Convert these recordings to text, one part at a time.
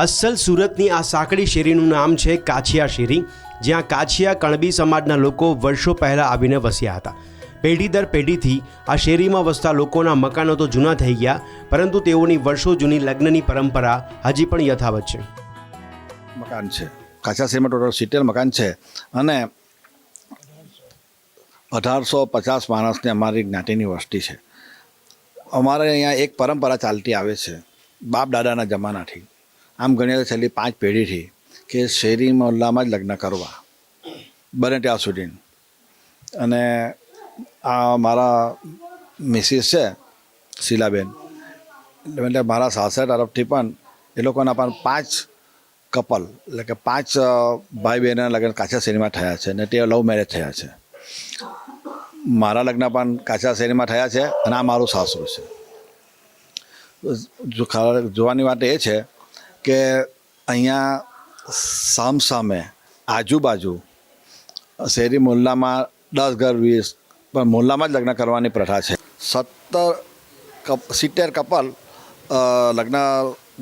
અસલ સુરતની આ સાંકડી શેરીનું નામ છે કાછિયા શેરી, જ્યાં કાછિયા કણબી સમાજના લોકો વર્ષો પહેલાં આવીને વસ્યા હતા. પેઢી દર પેઢીથી આ શેરીમાં વસતા લોકોના મકાનો તો જૂના થઈ ગયા, પરંતુ તેઓની વર્ષો જૂની લગ્નની પરંપરા હજી પણ યથાવત છે. મકાન છે કાછિયા શેરીમાં ટોટલ 70 મકાન છે અને 1850 માણસની અમારી જ્ઞાતિની વસ્તી છે. અમારે અહીંયા એક પરંપરા ચાલતી આવે છે બાપ દાદાના જમાનાથી, આમ ગણીએ તો છેલ્લી 5 પેઢીથી, કે શેરી મોહલ્લામાં જ લગ્ન કરવા બને ત્યાં સુધી. અને આ મારા મિસિસ છે શીલાબેન, એટલે મારા સાસરા તરફથી પણ એ લોકોના પણ 5 કપલ એટલે કે 5 ભાઈ બહેનના લગ્ન કાછિયા શેરીમાં થયા છે અને તે લવ મેરેજ થયા છે. મારા લગ્ન પણ કાછિયા શેરીમાં થયા છે અને આ મારું સાસરું છે. જોવાની વાત એ છે કે અહીંયા સામસામે આજુબાજુ શેરી મોહલ્લામાં 10 ઘર 20 પણ મોહલ્લામાં જ લગ્ન કરવાની પ્રથા છે. 70 કપલ લગ્ન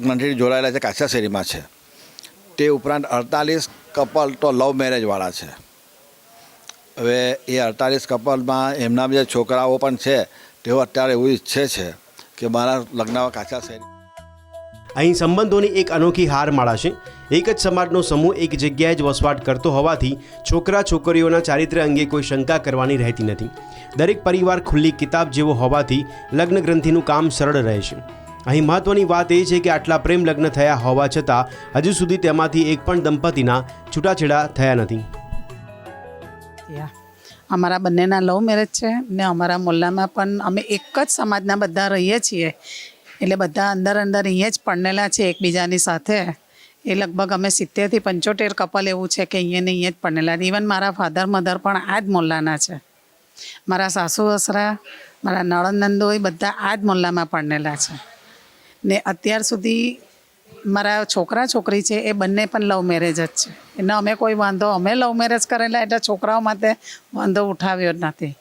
મંડળી જોડાયેલા છે કાછિયા શેરીમાં છે. તે ઉપરાંત 48 કપલ તો લવ મેરેજવાળા છે. હવે એ 48 કપલમાં એમના જે છોકરાઓ પણ છે તેઓ અત્યારે એવું ઈચ્છે છે કે મારા લગ્ન કાછિયા શેરી. અહીં સંબંધોની એક અનોખી હારમાળા છે. એક જ સમાજનો સમૂહ એક જગ્યાએ જ વસવાટ કરતો હોવાથી છોકરા છોકરીઓના ચારિત્ર્ય અંગે કોઈ શંકા કરવાની રહેતી નથી. દરેક પરિવાર ખુલ્લી કિતાબ જેવો હોવાથી લગ્ન ગ્રંથિનું કામ સરળ રહે છે. અહીં મહત્વની વાત એ છે કે આટલા પ્રેમ લગ્ન થયા હોવા છતાં હજુ સુધી તેમાંથી એક પણ દંપતીના છૂટાછેડા થયા નથી. અમારા બંનેના લવ મેરેજ છે ને અમારા મોહલ્લામાં પણ અમે એક જ સમાજના બધા રહીએ છીએ, એટલે બધા અંદર અહીંયા જ પરણેલા છે એકબીજાની સાથે. એ લગભગ અમે 70 થી 75 કપલ એવું છે કે અહીંયા જ પરણેલા. ઇવન મારા ફાધર મધર પણ આ જ મોહલ્લાના છે. મારા સાસુ સસરા, મારા નણંદ નંદોઈ બધા આ જ મોહલ્લામાં પરણેલા છે. ને અત્યાર સુધી મારા છોકરા છોકરી છે એ બંને પણ લવ મેરેજ જ છે. એને અમે કોઈ વાંધો, અમે લવ મેરેજ કરેલા એટલે છોકરાઓ માટે વાંધો ઉઠાવ્યો જ નથી.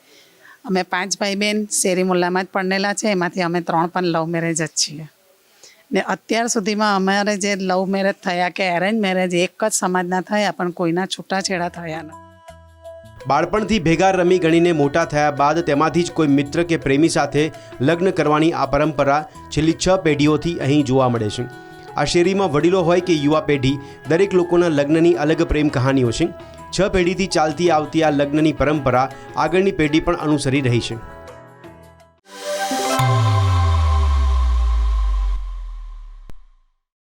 અમે 5 ભાઈ બહેન શેરી મોહલ્લામાં જ પરણેલા છે, એમાંથી અમે 3 પણ લવ મેરેજ જ છીએ. ને અત્યાર સુધીમાં અમારે જે લવ મેરેજ થયા કે એરેન્જ મેરેજ એક જ સમાજના થયા, પણ કોઈના છૂટાછેડા થયા નથી. બાળપણથી ભેગા રમી ગણીને મોટા થયા બાદ તેમાંથી જ કોઈ મિત્ર કે પ્રેમી સાથે લગ્ન કરવાની આ પરંપરા છેલ્લી 6 પેઢીઓથી અહીં જોવા મળે છે. આ શેરીમાં વડીલો હોય કે યુવા પેઢી, દરેક લોકોના લગ્નની અલગ પ્રેમ કહાનીઓ છે. 6 પેઢીથી ચાલતી આવતી આ લગ્નની પરંપરા આગળની પેઢી પણ અનુસરી રહી છે.